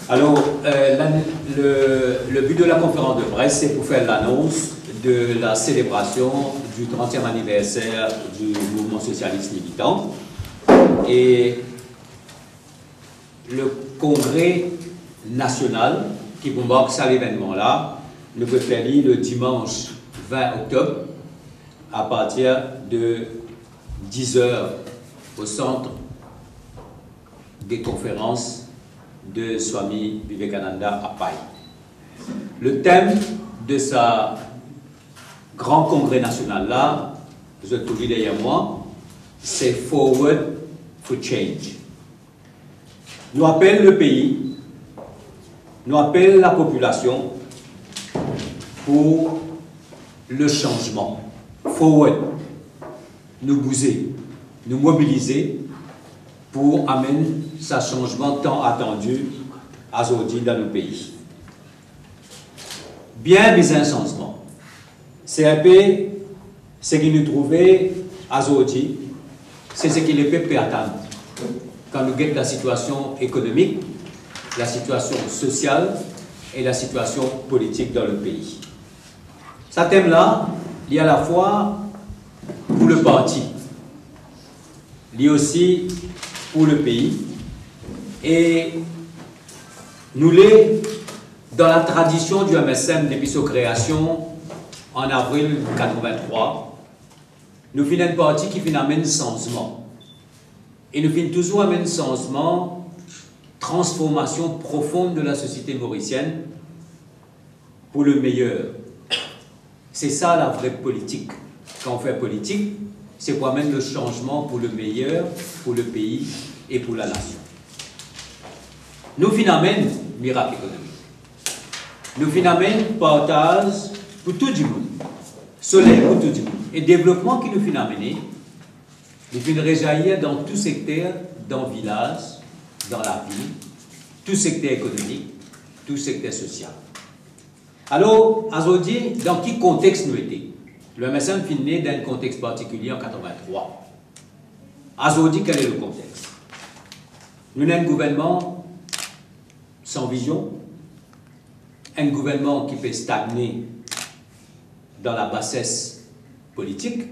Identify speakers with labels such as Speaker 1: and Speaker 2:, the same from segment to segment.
Speaker 1: Alors, le but de la conférence de presse, c'est pour faire l'annonce de la célébration du 30e anniversaire du mouvement socialiste militant. Et le congrès national qui vous marque ça l'événement-là ne peut faire lieu le dimanche 20 octobre à partir de 10 h au centre des conférences de Swami Vivekananda à Paille. Le thème de sa grand congrès national là, je te dis derrière moi, c'est Forward for Change. Nous appelle le pays, nous appelle la population pour le changement. Forward, nous bouger, nous mobiliser pour amener ce changement tant attendu aujourd'hui dans le pays. Bien des changements. C'est un peu ce qui nous trouvait aujourd'hui, c'est ce qui les peut attendre. Quand nous guettons la situation économique, la situation sociale et la situation politique dans le pays. Ce thème-là, il y a à la fois pour le parti, il y a aussi pour le pays, et nous l'est dans la tradition du MSM depuis sa création en avril 1983, nous finissons un parti qui finit amène changement. Et nous finissons toujours amène changement, transformation profonde de la société mauricienne pour le meilleur. C'est ça la vraie politique. Quand on fait politique, c'est pour amener le changement pour le meilleur, pour le pays et pour la nation. Nous finissons miracle économique. Nous finissons partage pour tout le monde. Soleil pour tout le monde. Et développement qui nous finissons amener, nous finissons réjaillir dans tout secteur, dans le village, dans la ville, tout secteur économique, tout secteur social. Alors, aujourd'hui, dans quel contexte nous étions? Le MSM finit dans un contexte particulier en 1983. Aujourd'hui, quel est le contexte? Nous avons un gouvernement sans vision, un gouvernement qui peut stagner dans la bassesse politique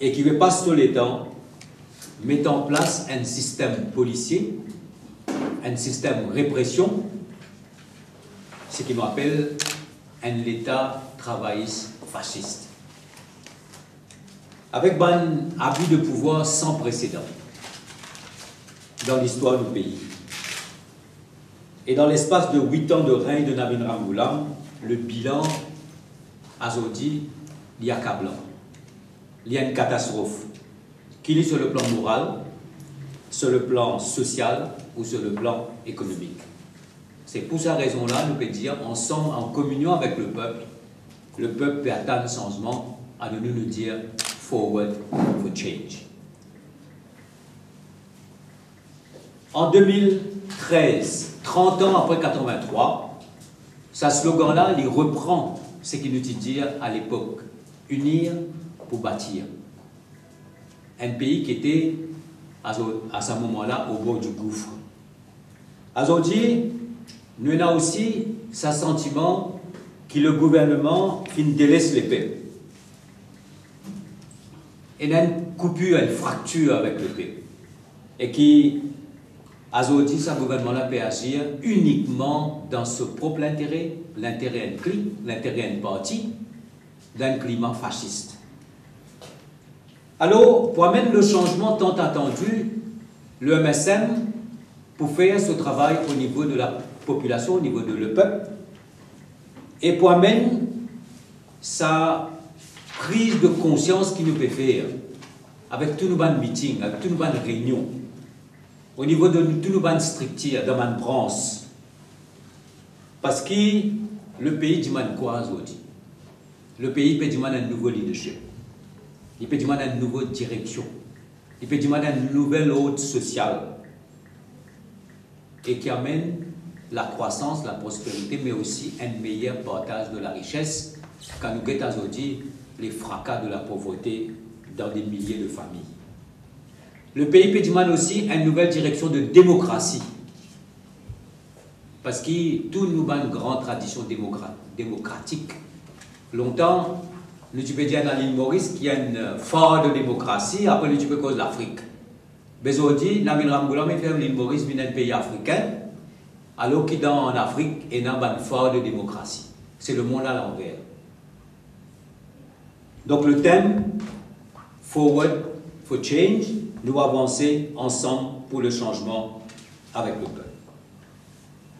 Speaker 1: et qui veut pas tout le temps mettre en place un système policier, un système répression, ce qui m'appelle un État travailliste fasciste. Avec un abus de pouvoir sans précédent dans l'histoire du pays. Et dans l'espace de 8 ans de règne de Navin Ramgoolam, le bilan, aujourd'hui, il y a accablant. Il y a une catastrophe, qu'il est sur le plan moral, sur le plan social ou sur le plan économique. C'est pour cette raison-là, nous pouvons dire, ensemble, en communion avec le peuple peut atteindre le changement, à nous dire Forward for Change. En 2013, 30 ans après 1983, ce slogan-là, il reprend ce qu'il nous dit à l'époque, unir pour bâtir. Un pays qui était, à ce moment-là, au bord du gouffre. Aujourd'hui, nous avons aussi ce sentiment que le gouvernement délaisse les peuples. Il y a une coupure, une fracture avec le peuple. Et qui, aujourd'hui, ce gouvernement-là peut agir uniquement dans ce propre intérêt, l'intérêt d'un clic, l'intérêt d'un parti, d'un climat fasciste. Alors, pour amener le changement tant attendu, le MSM, pour faire ce travail au niveau de la population, au niveau de le peuple, et pour amener sa prise de conscience qu'il nous peut faire avec tous nos meetings, avec tous nos réunions, au niveau de tous nos structures, dans nos branches. Parce que le pays demande quoi aujourd'hui? Le pays peut demander un nouveau leadership. Il peut demander une nouvelle direction. Il peut demander un nouvel ordre social. Et qui amène la croissance, la prospérité, mais aussi un meilleur partage de la richesse quand nous guettons aujourd'hui les fracas de la pauvreté dans des milliers de familles. Le pays peut demander aussi une nouvelle direction de démocratie. parce que tout nous a une grande tradition démocratique. Longtemps, nous tu peux dire dans l'île Maurice qu'il y a une phare de démocratie, après nous tu peux cause l'Afrique. Mais aujourd'hui, nous avons fait l'île Maurice un pays africain, alors qu'il en Afrique il y a une phare de démocratie. C'est le monde à l'envers. Donc le thème Forward for Change, nous avancer ensemble pour le changement avec le peuple.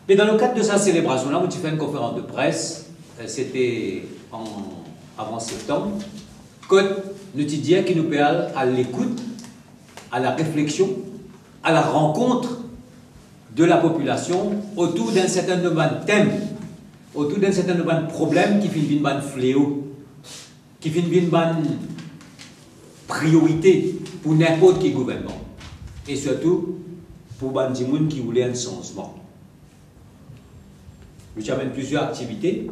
Speaker 1: Mais dans le cadre de sa célébration, là, où tu fais une conférence de presse, c'était avant septembre, que nous te disons qu'il nous peut aller à l'écoute, à la réflexion, à la rencontre de la population autour d'un certain nombre de thèmes, autour d'un certain nombre de problèmes qui finissent par un fléau, qui finissent par une priorité pour n'importe quel gouvernement, et surtout pour les gens qui voulaient un changement. Nous avons plusieurs activités,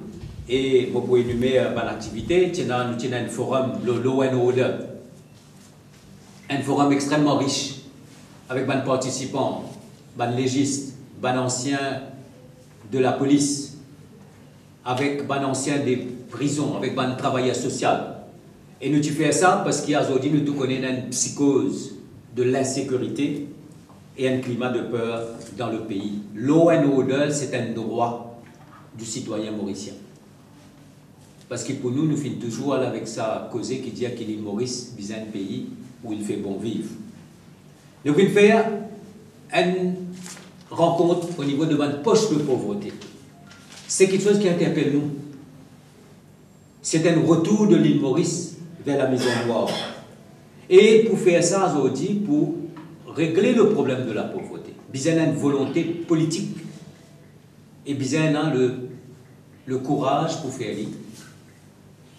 Speaker 1: et vous pouvez énumérer l'activité. Nous avons un forum, le Law and Order, un forum extrêmement riche, avec des participants, des légistes, des anciens de la police, avec des anciens des prisons, avec des travailleurs sociaux. Et nous faisons ça parce qu'aujourd'hui, nous connaissons une psychose de l'insécurité et un climat de peur dans le pays. Law and Order, c'est un droit du citoyen mauricien. Parce que pour nous, nous finissons toujours avec ça causé qui dit qu'il est Maurice, c'est un pays où il fait bon vivre. Nous voulons faire une rencontre au niveau de notre poche de pauvreté. C'est quelque chose qui interpelle nous. C'est un retour de l'île Maurice vers la maison noire. Et pour faire ça aujourd'hui, pour régler le problème de la pauvreté, il y a une volonté politique et il y a le courage pour faire ça.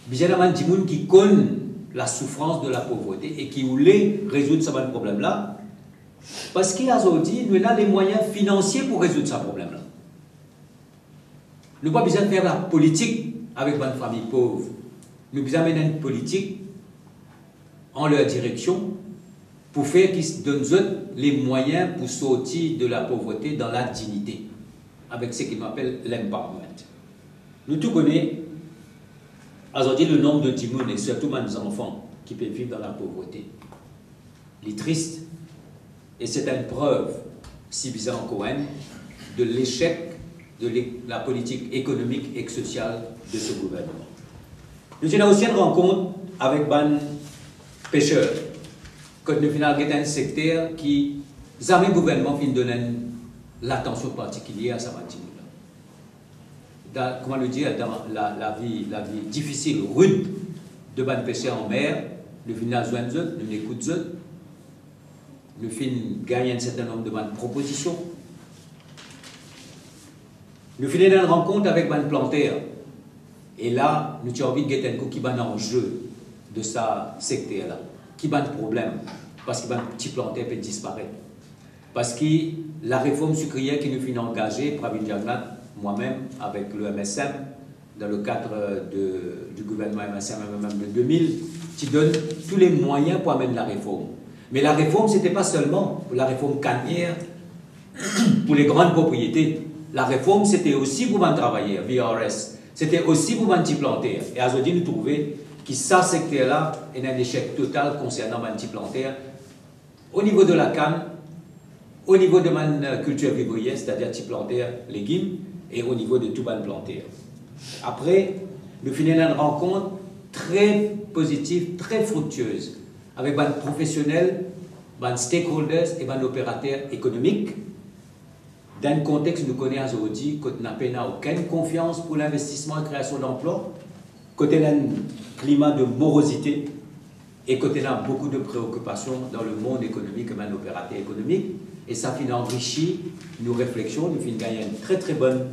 Speaker 1: Il y a des gens qui connaissent la souffrance de la pauvreté et qui voulaient résoudre ce problème-là parce qu'aujourd'hui, nous avons les moyens financiers pour résoudre ce problème-là. Nous n'avons pas besoin de faire la politique avec une famille pauvre. Nous avons besoin d'une politique en leur direction pour faire qu'ils donnent les moyens pour sortir de la pauvreté dans la dignité, avec ce qu'ils appellent l'empowerment. Nous tous connaissons aujourd'hui le nombre de timons et surtout des enfants qui peuvent vivre dans la pauvreté. Il est triste et c'est une preuve, si bizarre encore, de l'échec de la politique économique et sociale de ce gouvernement. Nous avons aussi une rencontre avec des pêcheurs. Quand nous avons un secteur qui, jamais le gouvernement finit de donner l'attention particulière à sa matière. Comment le dire, dans la vie difficile, rude de ban pêcheurs en mer, nous finissons à joindre eux, nous écoutons eux, nous finissons gagner un certain nombre de bonnes propositions. Nous finissons une rencontre avec ban planteurs. Et là, nous avons envie de gagner un coup qui va en jeu de ce secteur-là, qui va de problème, parce que les petits planteurs peuvent disparaître. Parce que la réforme sucrière qui nous finit engagée, Pravin Jagannath, moi-même, avec le MSM, dans le cadre du gouvernement MSM de 2000, qui donne tous les moyens pour amener la réforme. Mais la réforme, ce n'était pas seulement la réforme cannière pour les grandes propriétés. La réforme, c'était aussi pour les travailleurs, VRS. C'était aussi pour les petits planteurs. Et aujourd'hui, nous trouvons que ce secteur-là est un échec total concernant les petits planteurs. Au niveau de la canne, au niveau de la culture vivrière, c'est-à-dire petits planteurs, légumes, et au niveau de tout ban planteur. Après, nous finissons une rencontre très positive, très fructueuse, avec des professionnels, des stakeholders et des opérateurs économiques, dans un contexte où nous connaissons aujourd'hui que nous n'avons aucune confiance pour l'investissement et la création d'emplois, que nous avons un climat de morosité et que nous avons beaucoup de préoccupations dans le monde économique et des opérateurs économiques. Et ça finit enrichi nos réflexions, nous finissons gagner un très très bon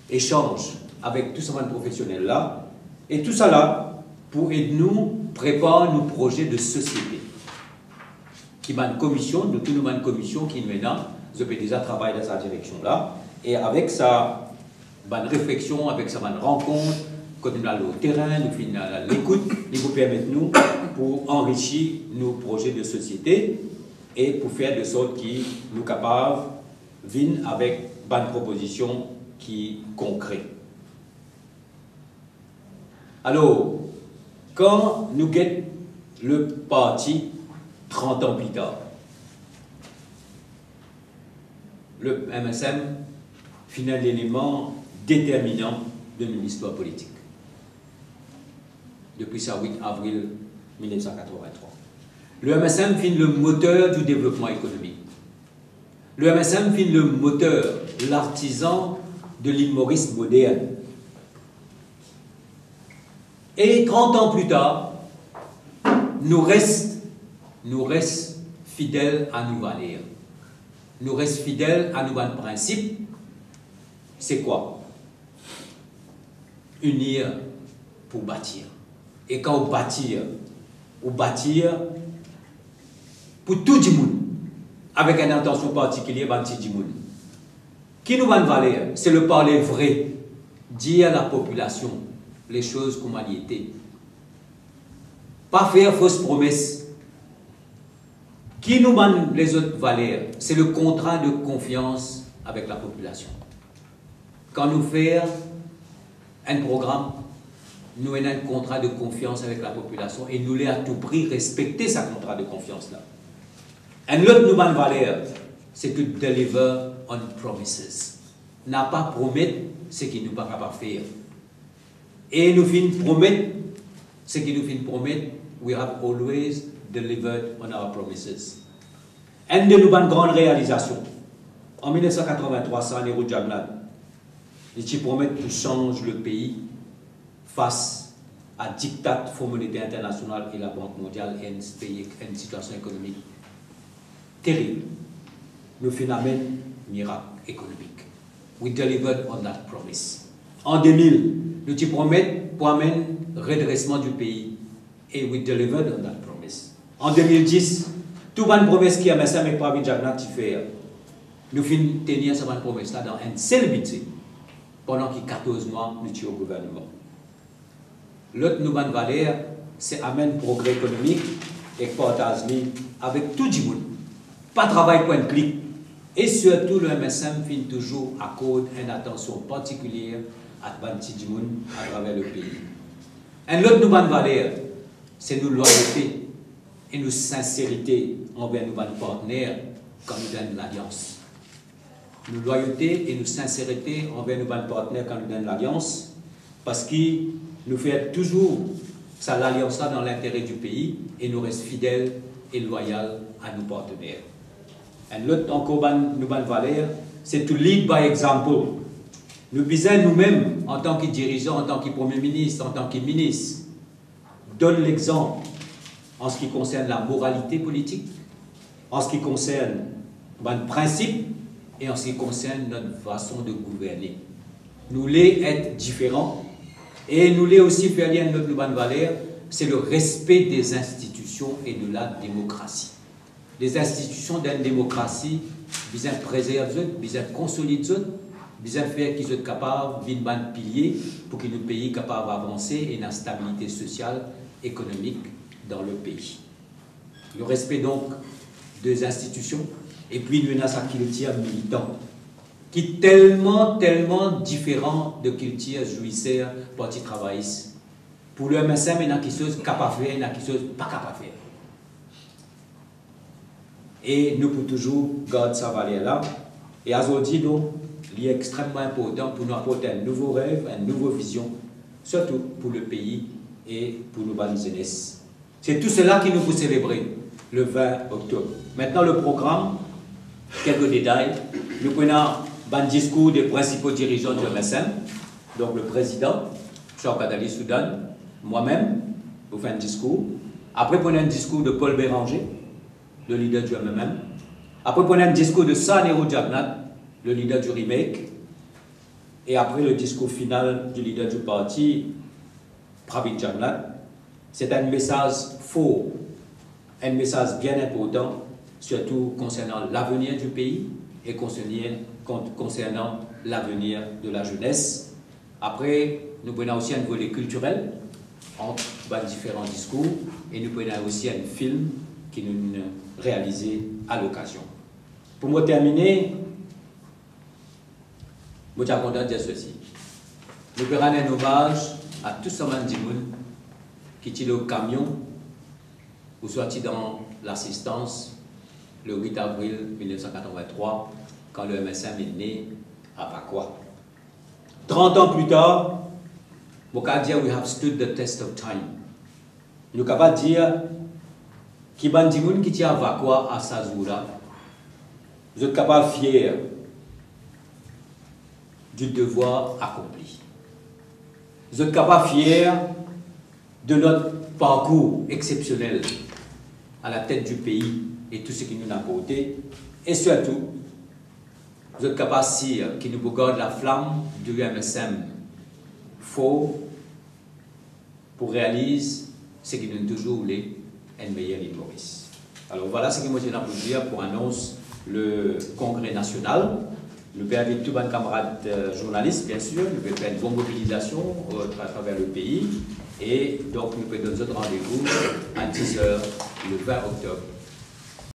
Speaker 1: échange avec tous ces professionnels-là. Et tout ça là, pour aider nous préparer nos projets de société. Qui m'a une commission, nous tous nous avons une commission qui maintenant, je peux déjà travailler dans cette direction-là. Et avec sa bonne réflexion, avec sa bonne rencontre, quand nous allons au terrain, nous finissons à l'écoute, il vous permet nous pour enrichir nos projets de société et pour faire de sorte qu'ils nous capables viennent avec bonne proposition qui concrète. Alors, quand nous guettons le parti 30 ans plus tard, le MSM finit un élément déterminant de notre histoire politique. Depuis ça, 8 avril 1983. Le MSM finit le moteur du développement économique. Le MSM finit le moteur, l'artisan de l'île Maurice moderne. Et 30 ans plus tard, nous restons fidèles à nos valeurs. Nous restons fidèles à nos principes. C'est quoi? Unir pour bâtir. Et quand on bâtit pour tout le monde, avec une intention particulière, du monde. Qui nous va valeur? C'est le parler vrai, dire à la population les choses comme elles étaient. Pas faire fausses promesses. Qui nous donne les autres valeurs? C'est le contrat de confiance avec la population. Quand nous faisons un programme, nous avons un contrat de confiance avec la population et nous voulons à tout prix respecter ce contrat de confiance-là. Un autre nous donne valeur, c'est to deliver on promises. N'a pas promettre ce qu'il nous pas capable de faire. Et nous finissons promettre ce qu'il nous finit promettre. We have always delivered on our promises. Une de nos grandes réalisations, en 1983, c'est Nehru Jagannath. Il promet de changer le pays face à diktat Fonds monétaire international et la Banque mondiale et une situation économique terrible. Nous finalement miracle économique. We delivered on that promise. En 2000, nous te promettons pour amener redressement du pays et we delivered on that promise. En 2010, toute bonne promesse qui a mis ça, mais pas avec Jagannath qui fait. Nous finissons tenir cette bonne promesse-là dans un seul budget pendant qu'il 14 mois nous sommes au gouvernement. L'autre nouvelle valeur, c'est amener progrès économique et partage avec tout le monde. Pas travail pour un clic. Et surtout, le MSM finit toujours à cause d'une attention particulière à tout le monde à travers le pays. Une autre nouvelle valeur, c'est nos loyauté et nos sincérité envers nos partenaires quand nous donnons l'alliance. Nos loyauté et nos sincérité envers nos partenaires quand nous donnons l'alliance, parce qu'ils nous fait toujours ça l'alliance-là dans l'intérêt du pays et nous restons fidèles et loyaux à nos partenaires. Et l'autre encore nouvelle valeur, c'est to lead by example. Nous besoin nous-mêmes, en tant que dirigeants, en tant que Premier ministre, en tant que ministre, donne l'exemple en ce qui concerne la moralité politique, en ce qui concerne le principe et en ce qui concerne notre façon de gouverner. Nous voulons être différents et nous voulons aussi faire lien notre nouvelle valeur, c'est le respect des institutions et de la démocratie. Les institutions d'une démocratie, ils ont préserver, ils ont consolider, ils ont faire qu'ils soient capables d'une bonne pilier pour que le pays soit capable d'avancer et une stabilité sociale, économique dans le pays. Le respect donc des institutions et puis nous avons sa culture militante qui est tellement différent de culture jouisseur, parti travailliste. Pour le MSM, il y a quelque chose capable de faire, il y a quelque chose pas capable de faire. Et nous pouvons toujours garder sa valeur-là. Et aujourd'hui, il est extrêmement important pour nous apporter un nouveau rêve, une nouvelle vision, surtout pour le pays et pour nos bonnes jeunesse. C'est tout cela qui nous faut célébrer le 20 octobre. Maintenant, le programme, quelques détails. Nous prenons un discours des principaux dirigeants du MSM, donc le président, Cheikh Kadali Soudan, moi-même, pour faire un discours. Après, prenons un discours de Paul Béranger, le leader du MMM. Après, prenons un discours de Nehru Jagannath, le leader du Remake. Et après, le discours final du leader du parti, Pravin Jagannath. C'est un message fort, un message bien important, surtout concernant l'avenir du pays et concernant l'avenir de la jeunesse. Après, nous prenons aussi un volet culturel entre différents discours et nous prenons aussi un film qui nous réalisé à l'occasion. Pour moi terminer, je suis content de dire ceci. Nous pouvons rendre un hommage à tous ces gens qui étaient au camion ou sortis dans l'assistance le 8 avril 1983, quand le MSM est né à Vakwa. 30 ans plus tard, nous pouvons dire we have stood the test of time. Nous pouvons dire que les gens qui étaient à Vakwa, à Sazoura, vous êtes capables fiers du devoir accompli. Vous êtes capables fiers de notre parcours exceptionnel à la tête du pays et tout ce qui nous a apporté. Et surtout, vous êtes capables de dire que nous gardons la flamme du MSM fort pour réaliser ce que nous toujours voulu, une meilleure île Maurice. Alors voilà ce que moi j'ai à vous dire pour annoncer le congrès national. Nous pouvons inviter tous les camarades journalistes, bien sûr, nous pouvons faire une bonne mobilisation à travers le pays. Et donc, nous pouvons donner notre rendez-vous à 10 h le 20 octobre